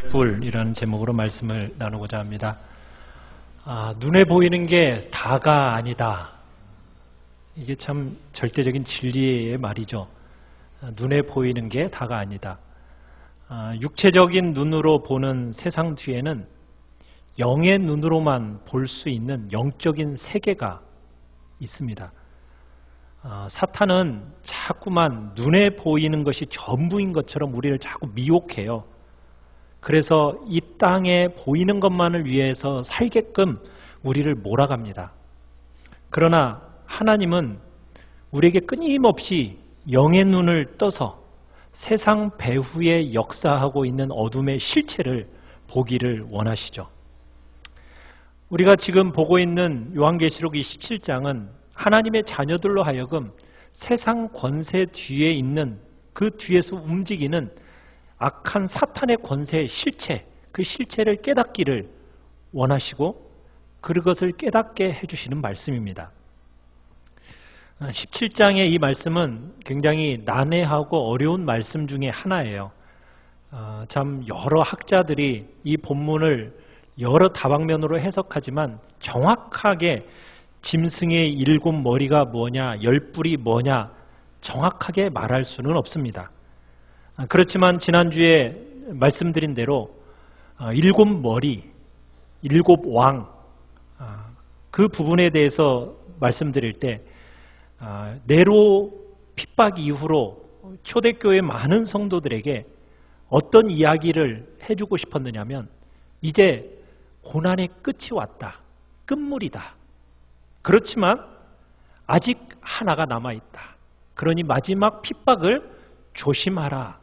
열불이라는 제목으로 말씀을 나누고자 합니다. 눈에 보이는 게 다가 아니다. 이게 참 절대적인 진리의 말이죠. 눈에 보이는 게 다가 아니다. 육체적인 눈으로 보는 세상 뒤에는 영의 눈으로만 볼 수 있는 영적인 세계가 있습니다. 사탄은 자꾸만 눈에 보이는 것이 전부인 것처럼 우리를 자꾸 미혹해요. 그래서 이 땅에 보이는 것만을 위해서 살게끔 우리를 몰아갑니다. 그러나 하나님은 우리에게 끊임없이 영의 눈을 떠서 세상 배후에 역사하고 있는 어둠의 실체를 보기를 원하시죠. 우리가 지금 보고 있는 요한계시록 27장은 하나님의 자녀들로 하여금 세상 권세 뒤에 있는 그 뒤에서 움직이는 악한 사탄의 권세의 실체, 그 실체를 깨닫기를 원하시고 그것을 깨닫게 해주시는 말씀입니다. 17장의 이 말씀은 굉장히 난해하고 어려운 말씀 중에 하나예요. 참 여러 학자들이 이 본문을 여러 다방면으로 해석하지만 정확하게 짐승의 7머리가 뭐냐, 10뿔이 뭐냐 정확하게 말할 수는 없습니다. 그렇지만 지난주에 말씀드린 대로 7머리, 7왕 그 부분에 대해서 말씀드릴 때 네로 핍박 이후로 초대교회 많은 성도들에게 어떤 이야기를 해주고 싶었느냐면 이제 고난의 끝이 왔다. 끝물이다. 그렇지만 아직 하나가 남아있다. 그러니 마지막 핍박을 조심하라.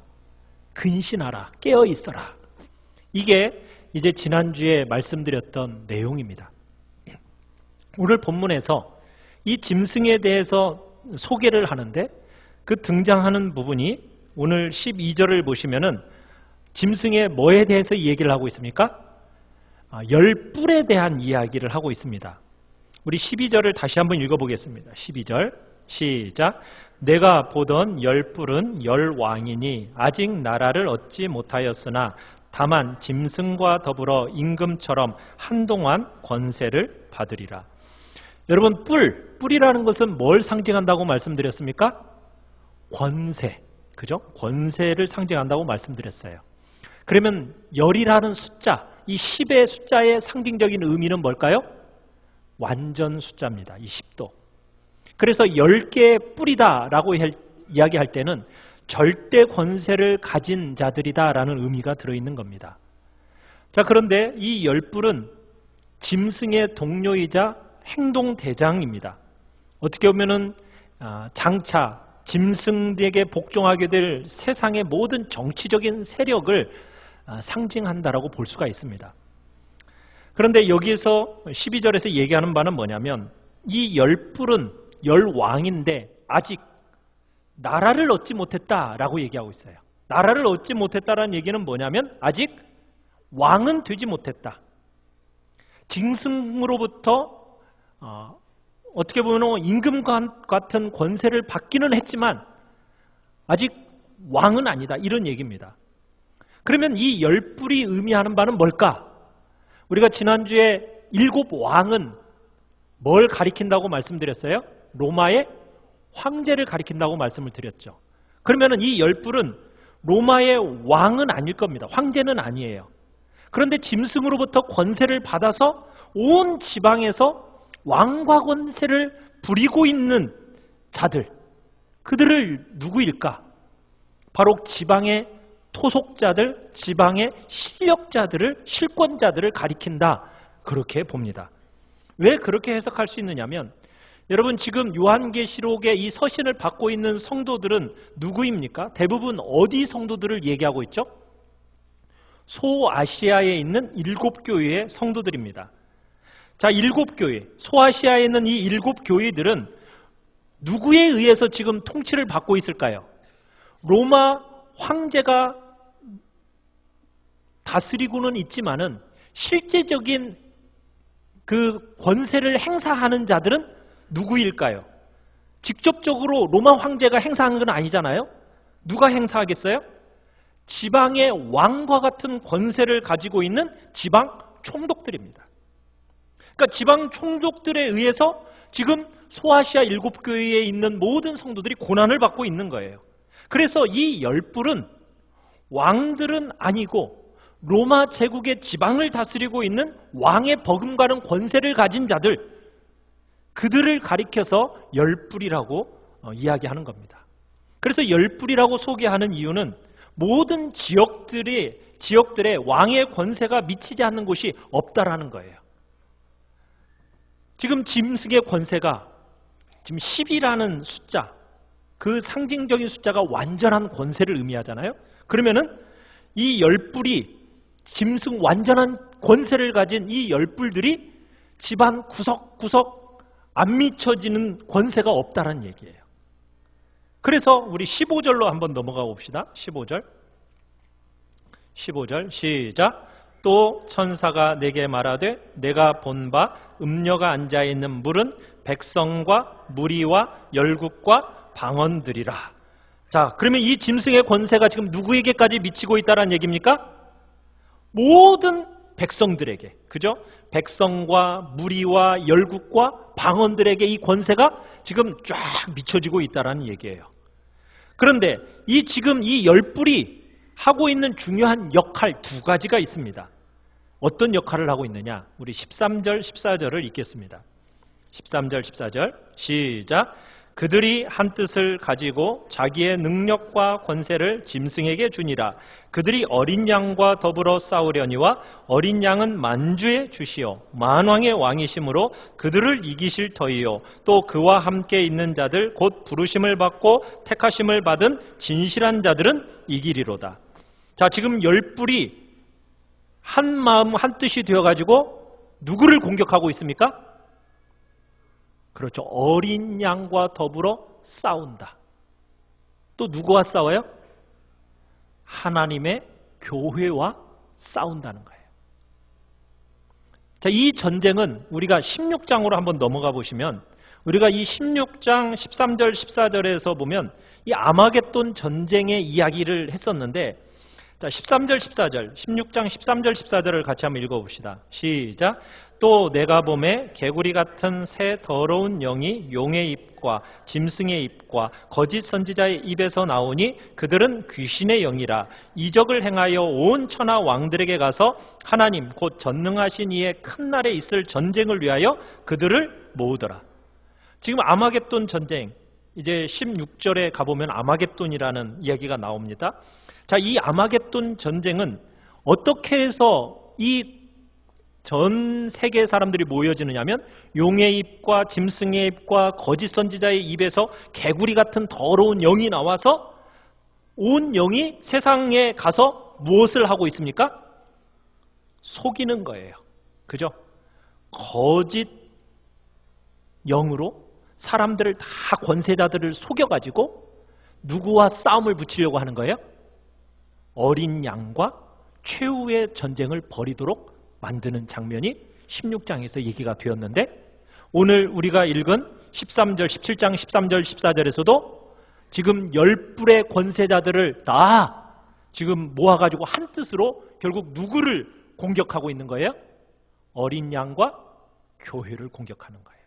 근신하라. 깨어있어라. 이게 이제 지난주에 말씀드렸던 내용입니다. 오늘 본문에서 이 짐승에 대해서 소개를 하는데 그 등장하는 부분이 오늘 12절을 보시면은 짐승의 뭐에 대해서 얘기를 하고 있습니까? 10뿔에 대한 이야기를 하고 있습니다. 우리 12절을 다시 한번 읽어보겠습니다. 12절 시작. 내가 보던 10뿔은 10왕이니 아직 나라를 얻지 못하였으나 다만 짐승과 더불어 임금처럼 한동안 권세를 받으리라. 여러분 뿔이라는 것은 뭘 상징한다고 말씀드렸습니까? 권세, 그죠? 권세를 상징한다고 말씀드렸어요. 그러면 열이라는 숫자, 이 10의 숫자의 상징적인 의미는 뭘까요? 완전 숫자입니다. 이 10도. 그래서 10개의 뿔이다라고 이야기할 때는 절대 권세를 가진 자들이다라는 의미가 들어있는 겁니다. 자, 그런데 이 10뿔은 짐승의 동료이자 행동대장입니다. 어떻게 보면은 장차 짐승에게 복종하게 될 세상의 모든 정치적인 세력을 상징한다라고 볼 수가 있습니다. 그런데 여기서 12절에서 얘기하는 바는 뭐냐면 이 10뿔은 10왕인데 아직 나라를 얻지 못했다라고 얘기하고 있어요. 나라를 얻지 못했다라는 얘기는 뭐냐면 아직 왕은 되지 못했다. 짐승으로부터 어떻게 보면 임금 같은 권세를 받기는 했지만 아직 왕은 아니다. 이런 얘기입니다. 그러면 이 10뿔이 의미하는 바는 뭘까? 우리가 지난주에 7왕은 뭘 가리킨다고 말씀드렸어요? 로마의 황제를 가리킨다고 말씀을 드렸죠. 그러면 이 10뿔은 로마의 왕은 아닐 겁니다. 황제는 아니에요. 그런데 짐승으로부터 권세를 받아서 온 지방에서 왕과 권세를 부리고 있는 자들, 그들을 누구일까? 바로 지방의 토속자들, 지방의 실력자들을, 실권자들을 가리킨다. 그렇게 봅니다. 왜 그렇게 해석할 수 있느냐면 여러분 지금 요한계시록의 이 서신을 받고 있는 성도들은 누구입니까? 대부분 어디 성도들을 얘기하고 있죠? 소아시아에 있는 7교회의 성도들입니다. 자, 7교회, 소아시아에 있는 이 7교회들은 누구에 의해서 지금 통치를 받고 있을까요? 로마 황제가 다스리고는 있지만은 실제적인 그 권세를 행사하는 자들은 누구일까요? 직접적으로 로마 황제가 행사하는 건 아니잖아요. 누가 행사하겠어요? 지방의 왕과 같은 권세를 가지고 있는 지방 총독들입니다. 그러니까 지방 총독들에 의해서 지금 소아시아 7교회에 있는 모든 성도들이 고난을 받고 있는 거예요. 그래서 이 열불은 왕들은 아니고 로마 제국의 지방을 다스리고 있는 왕의 버금가는 권세를 가진 자들, 그들을 가리켜서 열불이라고 이야기하는 겁니다. 그래서 열불이라고 소개하는 이유는 모든 지역들의 왕의 권세가 미치지 않는 곳이 없다라는 거예요. 지금 짐승의 권세가 지금 10이라는 숫자, 그 상징적인 숫자가 완전한 권세를 의미하잖아요. 그러면은 이 열불이 짐승 완전한 권세를 가진 이 열불들이 집안 구석구석 안 미쳐지는 권세가 없다는 얘기예요. 그래서 우리 15절로 한번 넘어가 봅시다. 15절 시작. 또 천사가 내게 말하되 내가 본 바 음녀가 앉아있는 물은 백성과 무리와 열국과 방언들이라. 자, 그러면 이 짐승의 권세가 지금 누구에게까지 미치고 있다는 얘기입니까? 모든 백성들에게, 그죠? 백성과 무리와 열국과 방언들에게 이 권세가 지금 쫙 미쳐지고 있다는 얘기예요. 그런데 지금 이 열불이 하고 있는 중요한 역할 두 가지가 있습니다. 어떤 역할을 하고 있느냐? 우리 13절, 14절을 읽겠습니다. 13절, 14절 시작. 그들이 한 뜻을 가지고 자기의 능력과 권세를 짐승에게 주니라. 그들이 어린 양과 더불어 싸우려니와 어린 양은 만주의 주시오 만왕의 왕이심으로 그들을 이기실 터이요 또 그와 함께 있는 자들 곧 부르심을 받고 택하심을 받은 진실한 자들은 이기리로다. 자, 지금 열불이 한 마음 한 뜻이 되어가지고 누구를 공격하고 있습니까? 그렇죠. 어린 양과 더불어 싸운다. 또 누구와 싸워요? 하나님의 교회와 싸운다는 거예요. 자, 이 전쟁은 우리가 16장으로 한번 넘어가 보시면 우리가 이 16장 13절 14절에서 보면 이 아마겟돈 전쟁의 이야기를 했었는데, 자, 13절 14절 16장 13절 14절을 같이 한번 읽어봅시다. 시작. 또 내가 보매 개구리 같은 새 더러운 영이 용의 입과 짐승의 입과 거짓 선지자의 입에서 나오니 그들은 귀신의 영이라. 이적을 행하여 온 천하 왕들에게 가서 하나님 곧 전능하신 이의 큰 날에 있을 전쟁을 위하여 그들을 모으더라. 지금 아마겟돈 전쟁, 이제 16절에 가보면 아마겟돈이라는 이야기가 나옵니다. 자, 이 아마겟돈 전쟁은 어떻게 해서 이 전 세계 사람들이 모여지느냐면 용의 입과 짐승의 입과 거짓 선지자의 입에서 개구리 같은 더러운 영이 나와서 온 영이 세상에 가서 무엇을 하고 있습니까? 속이는 거예요. 그죠? 거짓 영으로 사람들을 다 권세자들을 속여가지고 누구와 싸움을 붙이려고 하는 거예요? 어린 양과 최후의 전쟁을 벌이도록 만드는 장면이 16장에서 얘기가 되었는데, 오늘 우리가 읽은 13절, 17장 13절, 14절에서도 지금 열불의 권세자들을 다 지금 모아가지고 한 뜻으로 결국 누구를 공격하고 있는 거예요? 어린 양과 교회를 공격하는 거예요.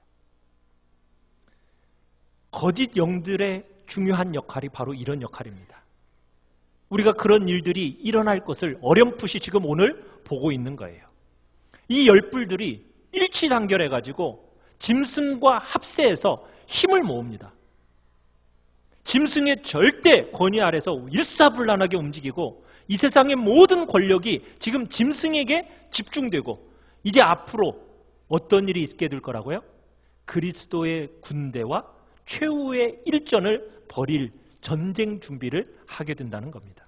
거짓 영들의 중요한 역할이 바로 이런 역할입니다. 우리가 그런 일들이 일어날 것을 어렴풋이 지금 오늘 보고 있는 거예요. 이 열불들이 일치단결해가지고 짐승과 합세해서 힘을 모읍니다. 짐승의 절대 권위 아래서 일사불란하게 움직이고 이 세상의 모든 권력이 지금 짐승에게 집중되고 이제 앞으로 어떤 일이 있게 될 거라고요? 그리스도의 군대와 최후의 일전을 벌일 전쟁 준비를 하게 된다는 겁니다.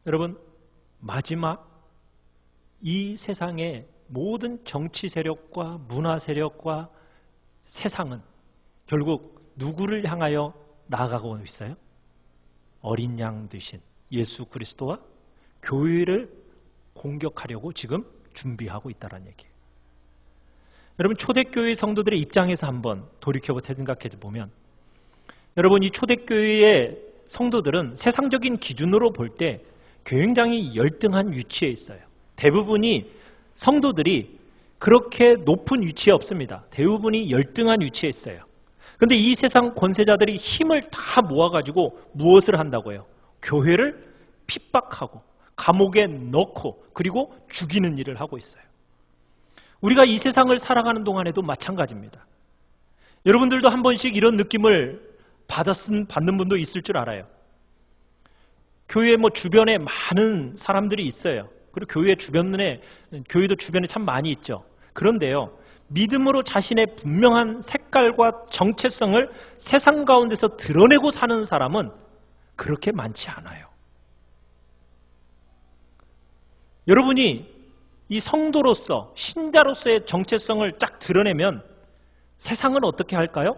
여러분, 마지막 이 세상의 모든 정치 세력과 문화 세력과 세상은 결국 누구를 향하여 나아가고 있어요? 어린 양 되신 예수 그리스도와 교회를 공격하려고 지금 준비하고 있다는 얘기예요. 여러분, 초대교회 성도들의 입장에서 한번 돌이켜 생각해 보면, 여러분, 이 초대교회의 성도들은 세상적인 기준으로 볼 때 굉장히 열등한 위치에 있어요. 대부분이 성도들이 그렇게 높은 위치에 없습니다. 대부분이 열등한 위치에 있어요. 그런데 이 세상 권세자들이 힘을 다 모아가지고 무엇을 한다고요? 교회를 핍박하고 감옥에 넣고 그리고 죽이는 일을 하고 있어요. 우리가 이 세상을 살아가는 동안에도 마찬가지입니다. 여러분들도 한 번씩 이런 느낌을 받는 분도 있을 줄 알아요. 교회 주변에 많은 사람들이 있어요. 그리고 교회도 주변에 참 많이 있죠. 그런데요, 믿음으로 자신의 분명한 색깔과 정체성을 세상 가운데서 드러내고 사는 사람은 그렇게 많지 않아요. 여러분이 이 성도로서, 신자로서의 정체성을 쫙 드러내면 세상은 어떻게 할까요?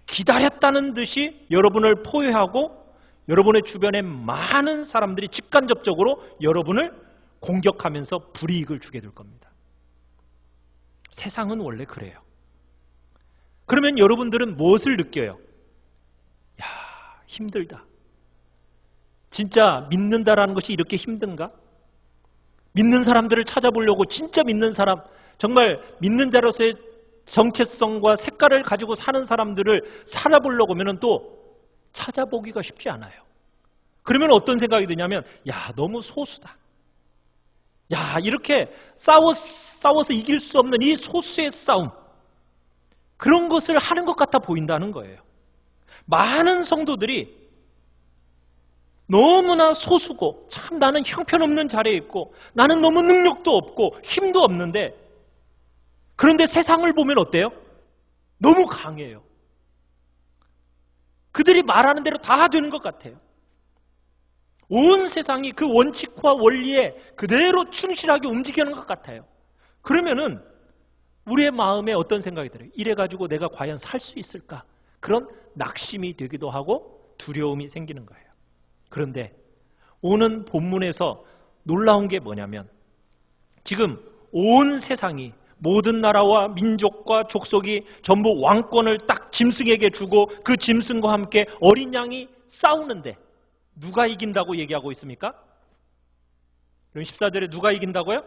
기다렸다는 듯이 여러분을 포효하고 여러분의 주변에 많은 사람들이 직간접적으로 여러분을 공격하면서 불이익을 주게 될 겁니다. 세상은 원래 그래요. 그러면 여러분들은 무엇을 느껴요? 야, 힘들다. 진짜 믿는다라는 것이 이렇게 힘든가? 믿는 사람들을 찾아보려고 진짜 믿는 사람, 정말 믿는 자로서의 정체성과 색깔을 가지고 사는 사람들을 살아보려고 하면 또 찾아보기가 쉽지 않아요. 그러면 어떤 생각이 드냐면, 야, 너무 소수다. 야, 이렇게 싸워서 이길 수 없는 이 소수의 싸움, 그런 것을 하는 것 같아 보인다는 거예요. 많은 성도들이 너무나 소수고 참 나는 형편없는 자리에 있고 나는 너무 능력도 없고 힘도 없는데, 그런데 세상을 보면 어때요? 너무 강해요. 그들이 말하는 대로 다 되는 것 같아요. 온 세상이 그 원칙과 원리에 그대로 충실하게 움직이는 것 같아요. 그러면은 우리의 마음에 어떤 생각이 들어요? 이래가지고 내가 과연 살 수 있을까? 그런 낙심이 되기도 하고 두려움이 생기는 거예요. 그런데 오는 본문에서 놀라운 게 뭐냐면, 지금 온 세상이, 모든 나라와 민족과 족속이 전부 왕권을 딱 짐승에게 주고 그 짐승과 함께 어린 양이 싸우는데 누가 이긴다고 얘기하고 있습니까? 그럼 14절에 누가 이긴다고요?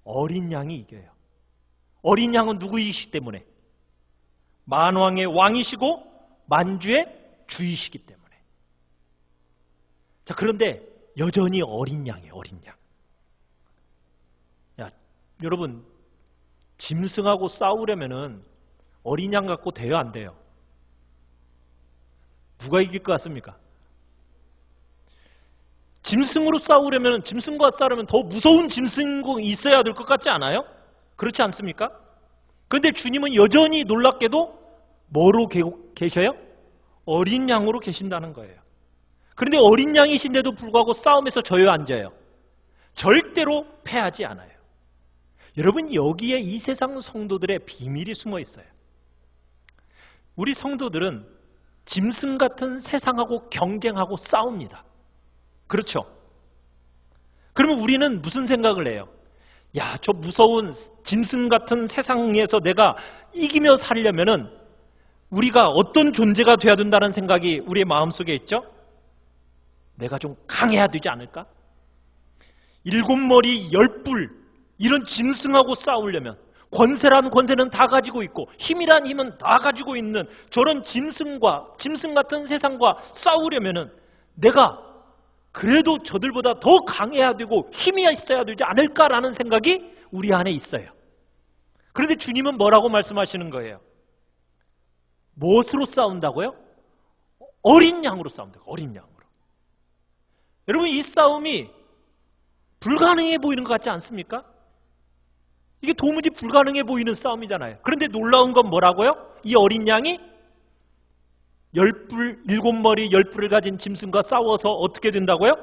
어린 양이 이겨요. 어린 양은 누구이시기 때문에? 만왕의 왕이시고 만주의 주이시기 때문에. 자, 그런데 여전히 어린 양이에요. 어린 양. 야, 여러분, 짐승하고 싸우려면은 어린 양 갖고 돼요, 안 돼요? 누가 이길 것 같습니까? 짐승으로 싸우려면, 짐승과 싸우려면 더 무서운 짐승이 있어야 될 것 같지 않아요? 그렇지 않습니까? 그런데 주님은 여전히 놀랍게도 뭐로 계셔요? 어린 양으로 계신다는 거예요. 그런데 어린 양이신데도 불구하고 싸움에서 져요, 안 져요? 절대로 패하지 않아요. 여러분, 여기에 이 세상 성도들의 비밀이 숨어 있어요. 우리 성도들은 짐승 같은 세상하고 경쟁하고 싸웁니다. 그렇죠? 그러면 우리는 무슨 생각을 해요? 야, 저 무서운 짐승 같은 세상에서 내가 이기며 살려면은 우리가 어떤 존재가 돼야 된다는 생각이 우리의 마음속에 있죠? 내가 좀 강해야 되지 않을까? 7머리 10뿔 이런 짐승하고 싸우려면, 권세란 권세는 다 가지고 있고 힘이란 힘은 다 가지고 있는 저런 짐승 같은 세상과 싸우려면은 내가 그래도 저들보다 더 강해야 되고 힘이 있어야 되지 않을까라는 생각이 우리 안에 있어요. 그런데 주님은 뭐라고 말씀하시는 거예요? 무엇으로 싸운다고요? 어린 양으로 싸운다고. 어린 양으로. 여러분, 이 싸움이 불가능해 보이는 것 같지 않습니까? 이게 도무지 불가능해 보이는 싸움이잖아요. 그런데 놀라운 건 뭐라고요? 이 어린 양이 7머리 10뿔을 가진 짐승과 싸워서 어떻게 된다고요?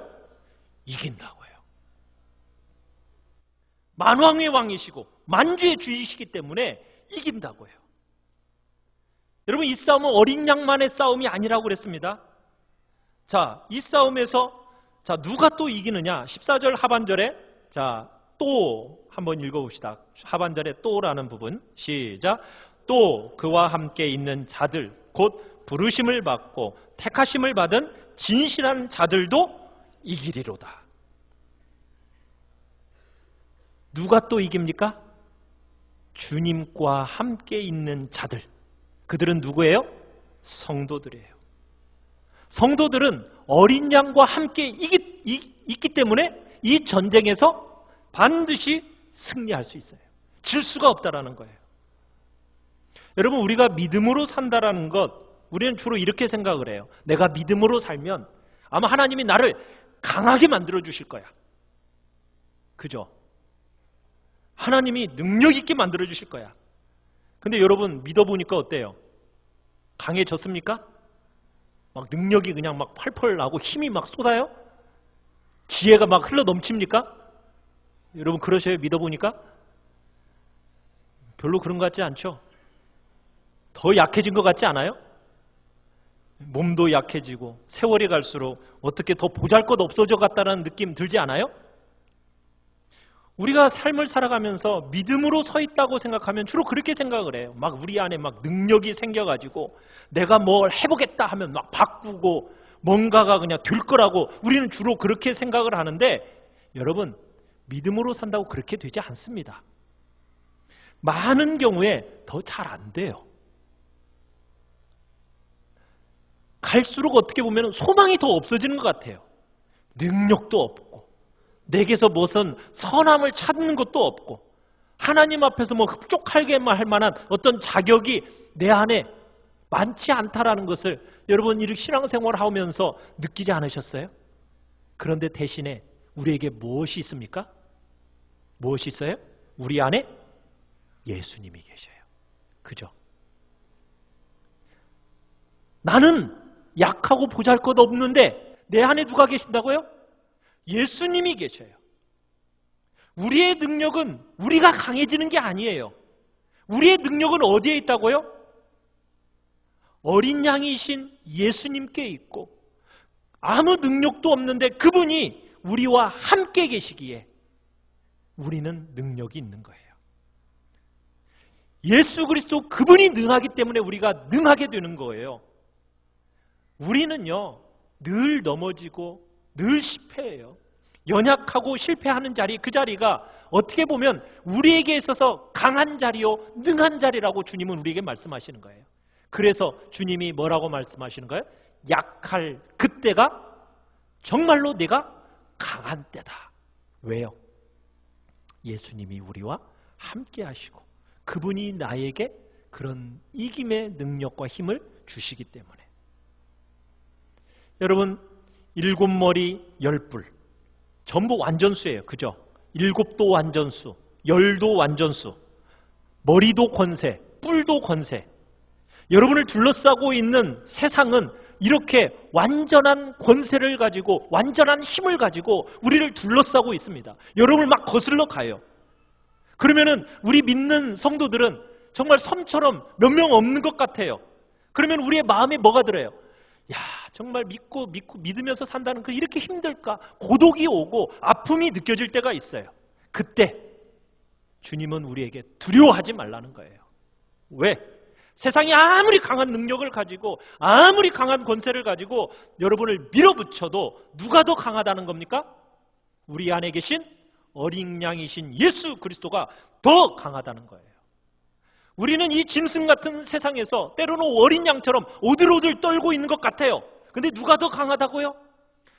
이긴다고요. 만왕의 왕이시고 만주의 주이시기 때문에 이긴다고요. 여러분, 이 싸움은 어린 양만의 싸움이 아니라고 그랬습니다. 자, 이 싸움에서 누가 또 이기느냐? 14절 하반절에 또 한번 읽어봅시다. 하반절에 또라는 부분. 시작. 또 그와 함께 있는 자들 곧 부르심을 받고 택하심을 받은 진실한 자들도 이기리로다. 누가 또 이깁니까? 주님과 함께 있는 자들. 그들은 누구예요? 성도들이에요. 성도들은 어린 양과 함께 있기 때문에 이 전쟁에서 반드시 승리할 수 있어요. 질 수가 없다라는 거예요. 여러분, 우리가 믿음으로 산다라는 것, 우리는 주로 이렇게 생각을 해요. 내가 믿음으로 살면 아마 하나님이 나를 강하게 만들어 주실 거야. 그죠? 하나님이 능력 있게 만들어 주실 거야. 근데 여러분, 믿어보니까 어때요? 강해졌습니까? 막 능력이 그냥 막 펄펄 나고 힘이 막 쏟아요? 지혜가 막 흘러 넘칩니까? 여러분 그러셔요? 믿어보니까? 별로 그런 것 같지 않죠? 더 약해진 것 같지 않아요? 몸도 약해지고 세월이 갈수록 어떻게 더 보잘것없어져 갔다는 느낌 들지 않아요? 우리가 삶을 살아가면서 믿음으로 서 있다고 생각하면 주로 그렇게 생각을 해요. 막 우리 안에 막 능력이 생겨가지고 내가 뭘 해보겠다 하면 막 바꾸고 뭔가가 그냥 될 거라고 우리는 주로 그렇게 생각을 하는데, 여러분 믿음으로 산다고 그렇게 되지 않습니다. 많은 경우에 더 잘 안 돼요. 갈수록 어떻게 보면 소망이 더 없어지는 것 같아요. 능력도 없고 내게서 무슨 선함을 찾는 것도 없고 하나님 앞에서 뭐 흡족하게만 할 만한 어떤 자격이 내 안에 많지 않다라는 것을 여러분 이렇게 신앙생활을 하면서 느끼지 않으셨어요? 그런데 대신에 우리에게 무엇이 있습니까? 무엇이 있어요? 우리 안에 예수님이 계셔요. 그죠? 나는 약하고 보잘것없는데 내 안에 누가 계신다고요? 예수님이 계셔요. 우리의 능력은 우리가 강해지는 게 아니에요. 우리의 능력은 어디에 있다고요? 어린 양이신 예수님께 있고 아무 능력도 없는데 그분이 우리와 함께 계시기에 우리는 능력이 있는 거예요. 예수 그리스도 그분이 능하기 때문에 우리가 능하게 되는 거예요. 우리는요 늘 넘어지고 늘 실패해요. 연약하고 실패하는 자리, 그 자리가 어떻게 보면 우리에게 있어서 강한 자리요 능한 자리라고 주님은 우리에게 말씀하시는 거예요. 그래서 주님이 뭐라고 말씀하시는 거예요? 약할 그때가 정말로 내가 강한 때다. 왜요? 예수님이 우리와 함께 하시고 그분이 나에게 그런 이김의 능력과 힘을 주시기 때문에. 여러분, 7머리 10뿔 전부 완전수예요. 그죠? 7도 완전수, 10도 완전수, 머리도 권세, 뿔도 권세. 여러분을 둘러싸고 있는 세상은 이렇게 완전한 권세를 가지고 완전한 힘을 가지고 우리를 둘러싸고 있습니다. 여러분을 막 거슬러 가요. 그러면은 우리 믿는 성도들은 정말 섬처럼 몇 명 없는 것 같아요. 그러면 우리의 마음에 뭐가 들어요? 야, 정말 믿으면서 산다는 그 이렇게 힘들까? 고독이 오고 아픔이 느껴질 때가 있어요. 그때 주님은 우리에게 두려워하지 말라는 거예요. 왜? 세상이 아무리 강한 능력을 가지고 아무리 강한 권세를 가지고 여러분을 밀어붙여도 누가 더 강하다는 겁니까? 우리 안에 계신 어린 양이신 예수 그리스도가 더 강하다는 거예요. 우리는 이 짐승 같은 세상에서 때로는 어린 양처럼 오들오들 떨고 있는 것 같아요. 근데 누가 더 강하다고요?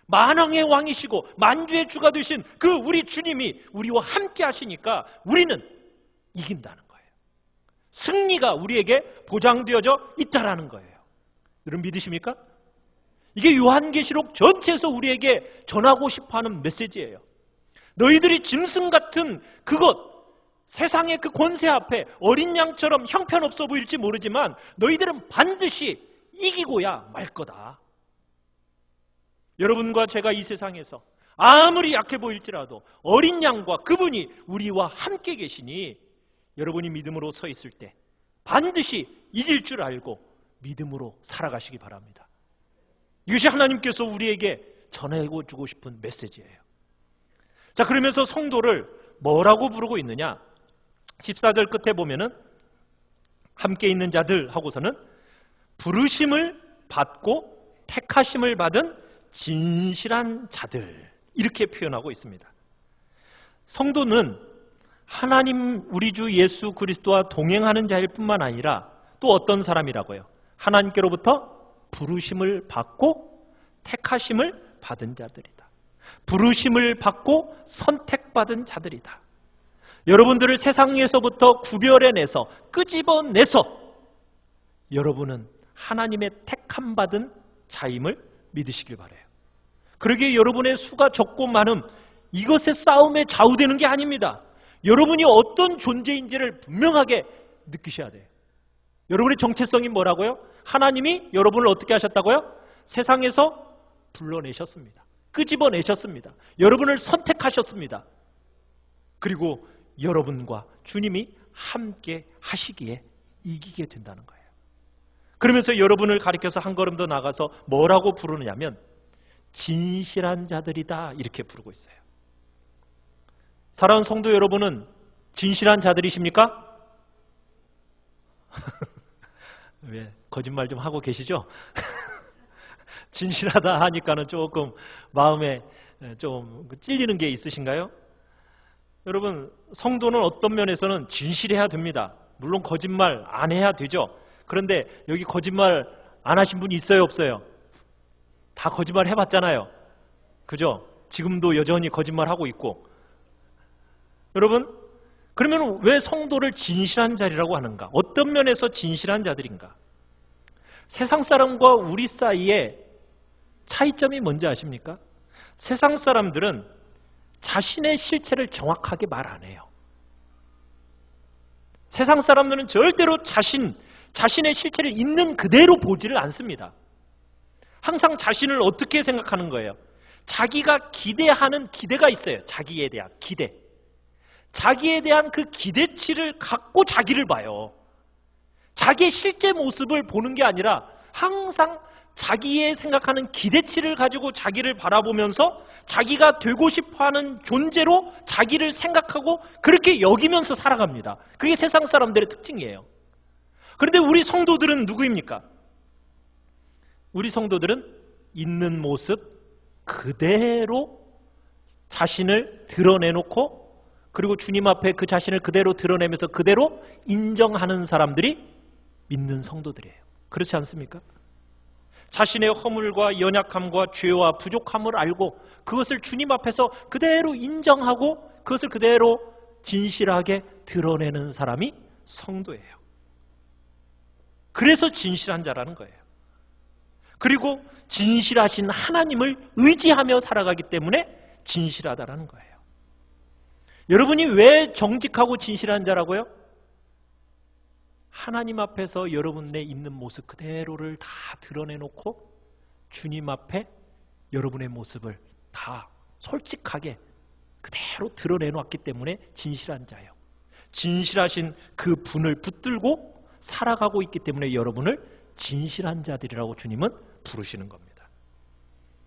만왕의 왕이시고 만주의 주가 되신 그 우리 주님이 우리와 함께 하시니까 우리는 이긴다는 거예요. 승리가 우리에게 보장되어져 있다라는 거예요. 여러분 믿으십니까? 이게 요한계시록 전체에서 우리에게 전하고 싶어하는 메시지예요. 너희들이 짐승 같은 그것, 세상의 그 권세 앞에 어린 양처럼 형편없어 보일지 모르지만 너희들은 반드시 이기고야 말 거다. 여러분과 제가 이 세상에서 아무리 약해 보일지라도 어린 양과 그분이 우리와 함께 계시니 여러분이 믿음으로 서 있을 때 반드시 이길 줄 알고 믿음으로 살아가시기 바랍니다. 이것이 하나님께서 우리에게 전해주고 싶은 메시지예요. 자, 그러면서 성도를 뭐라고 부르고 있느냐? 14절 끝에 보면은 함께 있는 자들 하고서는 부르심을 받고 택하심을 받은 진실한 자들, 이렇게 표현하고 있습니다. 성도는 하나님 우리 주 예수 그리스도와 동행하는 자일 뿐만 아니라 또 어떤 사람이라고요? 하나님께로부터 부르심을 받고 택하심을 받은 자들이다. 부르심을 받고 선택받은 자들이다. 여러분들을 세상에서부터 구별해내서 끄집어내서 여러분은 하나님의 택함받은 자임을 믿으시길 바라요. 그러기에 여러분의 수가 적고 많음, 이것의 싸움에 좌우되는 게 아닙니다. 여러분이 어떤 존재인지를 분명하게 느끼셔야 돼요. 여러분의 정체성이 뭐라고요? 하나님이 여러분을 어떻게 하셨다고요? 세상에서 불러내셨습니다. 끄집어내셨습니다. 여러분을 선택하셨습니다. 그리고 여러분과 주님이 함께 하시기에 이기게 된다는 거예요. 그러면서 여러분을 가리켜서 한 걸음 더 나가서 뭐라고 부르느냐면 진실한 자들이다, 이렇게 부르고 있어요. 사랑하는 성도 여러분은 진실한 자들이십니까? 왜 거짓말 좀 하고 계시죠? 진실하다 하니까는 조금 마음에 좀 찔리는 게 있으신가요? 여러분, 성도는 어떤 면에서는 진실해야 됩니다. 물론 거짓말 안 해야 되죠. 그런데 여기 거짓말 안 하신 분이 있어요, 없어요? 다 거짓말 해봤잖아요. 그죠? 지금도 여전히 거짓말하고 있고. 여러분, 그러면 왜 성도를 진실한 자리라고 하는가? 어떤 면에서 진실한 자들인가? 세상 사람과 우리 사이에 차이점이 뭔지 아십니까? 세상 사람들은 자신의 실체를 정확하게 말 안 해요. 세상 사람들은 절대로 자신의 실체를 있는 그대로 보지를 않습니다. 항상 자신을 어떻게 생각하는 거예요? 자기가 기대하는 기대가 있어요. 자기에 대한 기대. 자기에 대한 그 기대치를 갖고 자기를 봐요. 자기의 실제 모습을 보는 게 아니라 항상 자기의 생각하는 기대치를 가지고 자기를 바라보면서 자기가 되고 싶어하는 존재로 자기를 생각하고 그렇게 여기면서 살아갑니다. 그게 세상 사람들의 특징이에요. 그런데 우리 성도들은 누구입니까? 우리 성도들은 있는 모습 그대로 자신을 드러내놓고 그리고 주님 앞에 그 자신을 그대로 드러내면서 그대로 인정하는 사람들이 믿는 성도들이에요. 그렇지 않습니까? 자신의 허물과 연약함과 죄와 부족함을 알고 그것을 주님 앞에서 그대로 인정하고 그것을 그대로 진실하게 드러내는 사람이 성도예요. 그래서 진실한 자라는 거예요. 그리고 진실하신 하나님을 의지하며 살아가기 때문에 진실하다라는 거예요. 여러분이 왜 정직하고 진실한 자라고요? 하나님 앞에서 여러분 내 있는 모습 그대로를 다 드러내놓고 주님 앞에 여러분의 모습을 다 솔직하게 그대로 드러내놓았기 때문에 진실한 자예요. 진실하신 그 분을 붙들고 살아가고 있기 때문에 여러분을 진실한 자들이라고 주님은 부르시는 겁니다.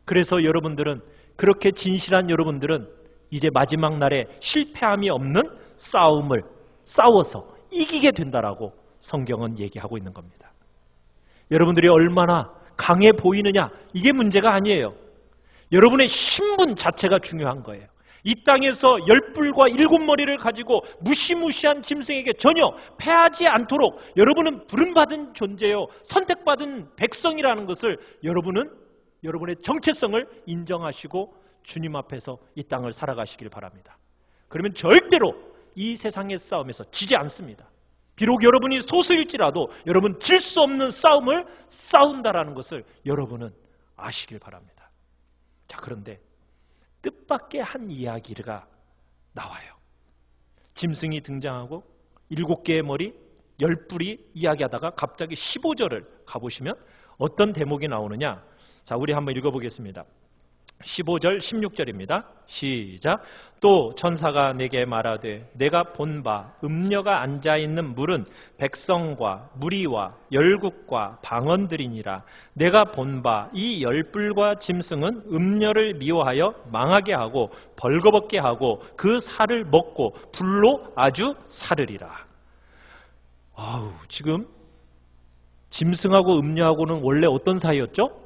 그래서 여러분들은 그렇게 진실한 여러분들은 이제 마지막 날에 실패함이 없는 싸움을 싸워서 이기게 된다라고 성경은 얘기하고 있는 겁니다. 여러분들이 얼마나 강해 보이느냐 이게 문제가 아니에요. 여러분의 신분 자체가 중요한 거예요. 이 땅에서 열뿔과 일곱 머리를 가지고 무시무시한 짐승에게 전혀 패하지 않도록 여러분은 부름받은 존재요 선택받은 백성이라는 것을 여러분은 여러분의 정체성을 인정하시고 주님 앞에서 이 땅을 살아가시길 바랍니다. 그러면 절대로 이 세상의 싸움에서 지지 않습니다. 비록 여러분이 소수일지라도 여러분 질 수 없는 싸움을 싸운다라는 것을 여러분은 아시길 바랍니다. 자, 그런데 뜻밖의 한 이야기가 나와요. 짐승이 등장하고 7개의 머리 10뿔이 이야기하다가 갑자기 15절을 가보시면 어떤 대목이 나오느냐. 자, 우리 한번 읽어보겠습니다. 15절 16절입니다. 시작. 또 천사가 내게 말하되 내가 본 바 음녀가 앉아있는 물은 백성과 무리와 열국과 방언들이니라. 내가 본 바 이 열불과 짐승은 음녀를 미워하여 망하게 하고 벌거벗게 하고 그 살을 먹고 불로 아주 사르리라. 지금 짐승하고 음녀하고는 원래 어떤 사이였죠?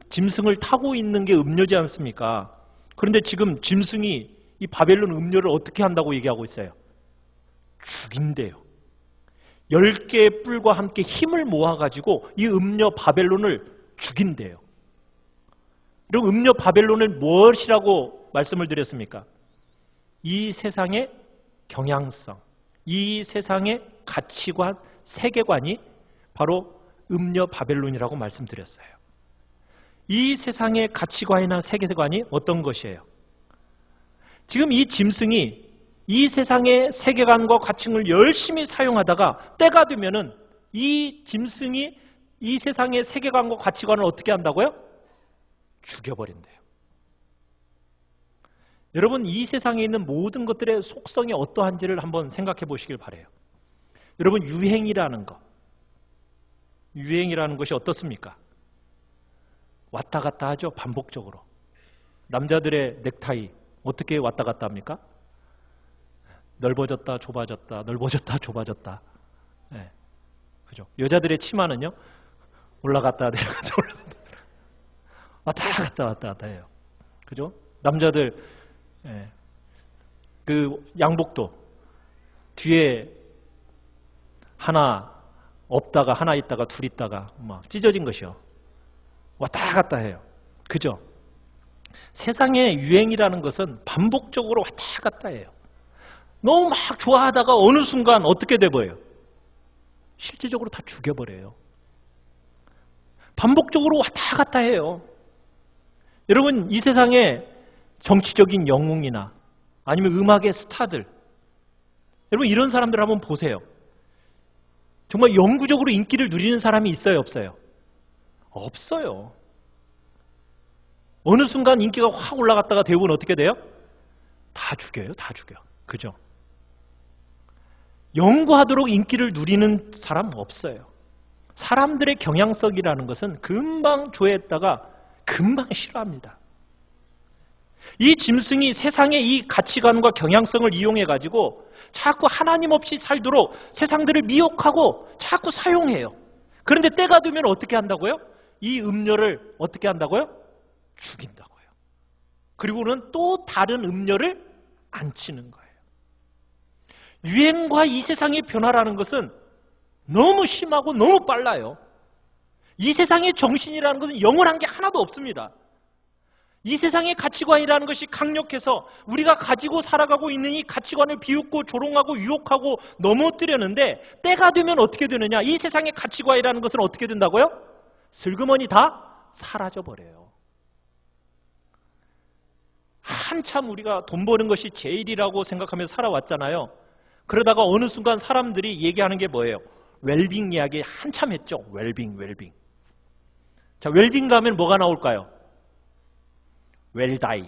짐승을 타고 있는 게 음녀지 않습니까? 그런데 지금 짐승이 이 바벨론 음녀를 어떻게 한다고 얘기하고 있어요? 죽인대요. 10개의 뿔과 함께 힘을 모아가지고 이 음녀 바벨론을 죽인대요. 그럼 음녀 바벨론을 무엇이라고 말씀을 드렸습니까? 이 세상의 경향성, 이 세상의 가치관, 세계관이 바로 음녀 바벨론이라고 말씀드렸어요. 이 세상의 가치관이나 세계관이 어떤 것이에요? 지금 이 짐승이 이 세상의 세계관과 가치를 열심히 사용하다가 때가 되면은 이 짐승이 이 세상의 세계관과 가치관을 어떻게 한다고요? 죽여버린대요. 여러분, 이 세상에 있는 모든 것들의 속성이 어떠한지를 한번 생각해 보시길 바라요. 여러분, 유행이라는 것이 어떻습니까? 왔다 갔다 하죠. 반복적으로. 남자들의 넥타이 어떻게 왔다 갔다 합니까? 넓어졌다 좁아졌다 넓어졌다 좁아졌다. 네. 그죠? 여자들의 치마는요, 올라갔다 내려갔다 올라갔다 왔다 갔다 해요. 그죠? 남자들 그 양복도 뒤에 하나 없다가 하나 있다가 둘 있다가 막 찢어진 것이요, 왔다 갔다 해요. 그죠? 세상의 유행이라는 것은 반복적으로 왔다 갔다 해요. 너무 막 좋아하다가 어느 순간 어떻게 돼버려요? 실질적으로 다 죽여버려요. 반복적으로 왔다 갔다 해요. 여러분, 이 세상에 정치적인 영웅이나 아니면 음악의 스타들, 여러분 이런 사람들 한번 보세요. 정말 영구적으로 인기를 누리는 사람이 있어요, 없어요? 없어요. 어느 순간 인기가 확 올라갔다가 대부분 어떻게 돼요? 다 죽여요, 다 죽여. 그죠? 영구하도록 인기를 누리는 사람 없어요. 사람들의 경향성이라는 것은 금방 좋아했다가 금방 싫어합니다. 이 짐승이 세상의 이 가치관과 경향성을 이용해가지고 자꾸 하나님 없이 살도록 세상들을 미혹하고 자꾸 사용해요. 그런데 때가 되면 어떻게 한다고요? 이 음녀를 어떻게 한다고요? 죽인다고요. 그리고는 또 다른 음녀를 앉히는 거예요. 유행과 이 세상의 변화라는 것은 너무 심하고 너무 빨라요. 이 세상의 정신이라는 것은 영원한 게 하나도 없습니다. 이 세상의 가치관이라는 것이 강력해서 우리가 가지고 살아가고 있는 이 가치관을 비웃고 조롱하고 유혹하고 넘어뜨렸는데 때가 되면 어떻게 되느냐? 이 세상의 가치관이라는 것은 어떻게 된다고요? 슬그머니 다 사라져버려요. 한참 우리가 돈 버는 것이 제일이라고 생각하면서 살아왔잖아요. 그러다가 어느 순간 사람들이 얘기하는 게 뭐예요? 웰빙 이야기 한참 했죠. 웰빙. 자, 웰빙 가면 뭐가 나올까요? 웰다이.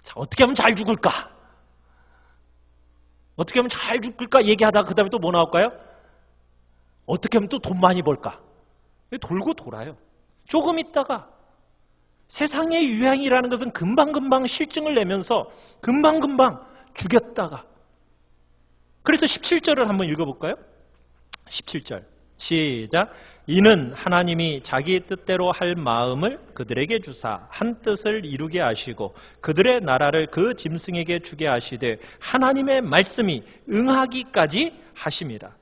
자, 어떻게 하면 잘 죽을까? 어떻게 하면 잘 죽을까 얘기하다가 그 다음에 또 뭐 나올까요? 어떻게 하면 또 돈 많이 벌까? 돌고 돌아요. 조금 있다가 세상의 유행이라는 것은 금방금방 실증을 내면서 금방금방 죽였다가, 그래서 17절을 한번 읽어볼까요? 17절 시작. 이는 하나님이 자기 뜻대로 할 마음을 그들에게 주사 한 뜻을 이루게 하시고 그들의 나라를 그 짐승에게 주게 하시되 하나님의 말씀이 응하기까지 하심이라.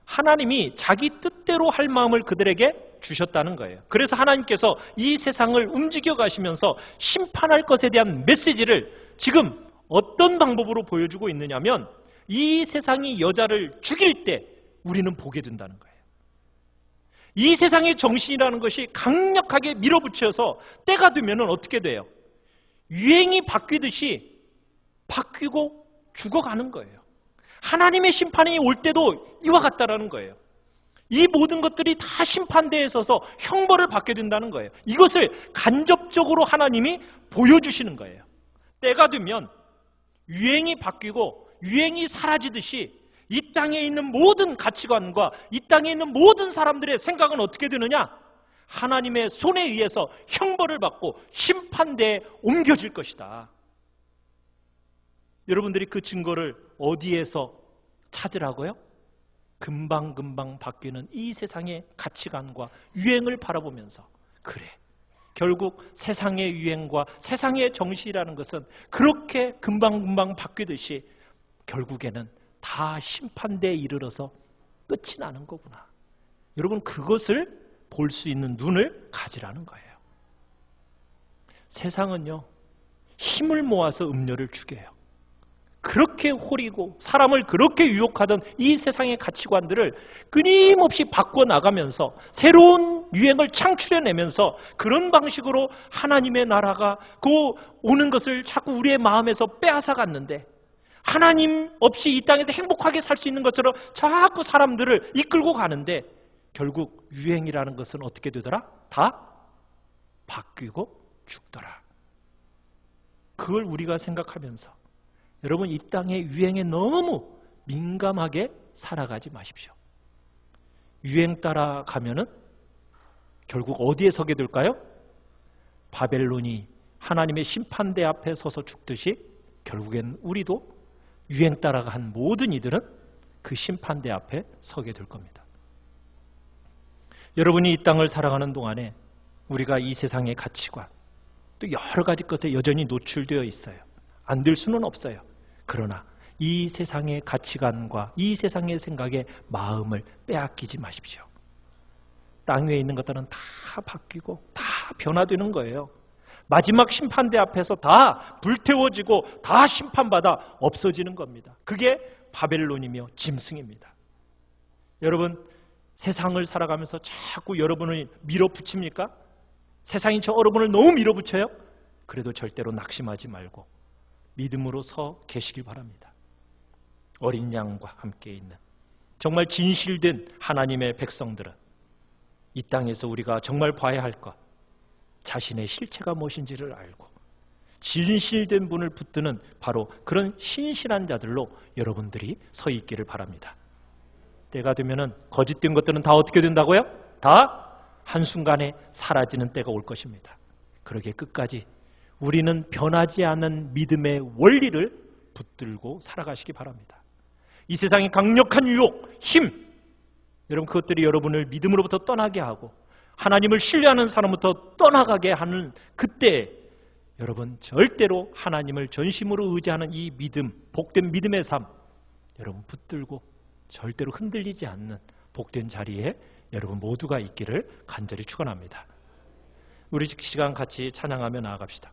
하나님이 자기 뜻대로 할 마음을 그들에게 주셨다는 거예요. 그래서 하나님께서 이 세상을 움직여 가시면서 심판할 것에 대한 메시지를 지금 어떤 방법으로 보여주고 있느냐면, 이 세상이 여자를 죽일 때 우리는 보게 된다는 거예요. 이 세상의 정신이라는 것이 강력하게 밀어붙여서 때가 되면 어떻게 돼요? 유행이 바뀌듯이 바뀌고 죽어가는 거예요. 하나님의 심판이 올 때도 이와 같다라는 거예요. 이 모든 것들이 다 심판대에 서서 형벌을 받게 된다는 거예요. 이것을 간접적으로 하나님이 보여주시는 거예요. 때가 되면 유행이 바뀌고 유행이 사라지듯이 이 땅에 있는 모든 가치관과 이 땅에 있는 모든 사람들의 생각은 어떻게 되느냐? 하나님의 손에 의해서 형벌을 받고 심판대에 옮겨질 것이다. 여러분들이 그 증거를 어디에서 찾으라고요? 금방금방 바뀌는 이 세상의 가치관과 유행을 바라보면서 그래, 결국 세상의 유행과 세상의 정신이라는 것은 그렇게 금방금방 바뀌듯이 결국에는 다 심판대에 이르러서 끝이 나는 거구나. 여러분, 그것을 볼 수 있는 눈을 가지라는 거예요. 세상은요, 힘을 모아서 음료를 죽여요. 그렇게 호리고 사람을 그렇게 유혹하던 이 세상의 가치관들을 끊임없이 바꿔나가면서 새로운 유행을 창출해내면서 그런 방식으로 하나님의 나라가 그 오는 것을 자꾸 우리의 마음에서 빼앗아갔는데, 하나님 없이 이 땅에서 행복하게 살 수 있는 것처럼 자꾸 사람들을 이끌고 가는데 결국 유행이라는 것은 어떻게 되더라? 다 바뀌고 죽더라. 그걸 우리가 생각하면서 여러분, 이 땅의 유행에 너무 민감하게 살아가지 마십시오. 유행 따라가면은 결국 어디에 서게 될까요? 바벨론이 하나님의 심판대 앞에 서서 죽듯이 결국엔 우리도 유행 따라간 모든 이들은 그 심판대 앞에 서게 될 겁니다. 여러분이 이 땅을 살아가는 동안에 우리가 이 세상의 가치관, 또 여러 가지 것에 여전히 노출되어 있어요. 안 될 수는 없어요. 그러나 이 세상의 가치관과 이 세상의 생각에 마음을 빼앗기지 마십시오. 땅 위에 있는 것들은 다 바뀌고 다 변화되는 거예요. 마지막 심판대 앞에서 다 불태워지고 다 심판받아 없어지는 겁니다. 그게 바벨론이며 짐승입니다. 여러분, 세상을 살아가면서 자꾸 여러분을 밀어붙입니까? 세상이 여러분을 너무 밀어붙여요? 그래도 절대로 낙심하지 말고 믿음으로 서 계시길 바랍니다. 어린 양과 함께 있는 정말 진실된 하나님의 백성들은 이 땅에서 우리가 정말 봐야 할 것, 자신의 실체가 무엇인지를 알고 진실된 분을 붙드는 바로 그런 신실한 자들로 여러분들이 서 있기를 바랍니다. 때가 되면은 거짓된 것들은 다 어떻게 된다고요? 다 한순간에 사라지는 때가 올 것입니다. 그러기에 끝까지 우리는 변하지 않는 믿음의 원리를 붙들고 살아가시기 바랍니다. 이 세상의 강력한 유혹, 힘, 여러분 그것들이 여러분을 믿음으로부터 떠나게 하고 하나님을 신뢰하는 사람부터 떠나가게 하는 그때 여러분 절대로 하나님을 전심으로 의지하는 이 믿음, 복된 믿음의 삶 여러분 붙들고 절대로 흔들리지 않는 복된 자리에 여러분 모두가 있기를 간절히 축원합니다. 우리 시간 같이 찬양하며 나아갑시다.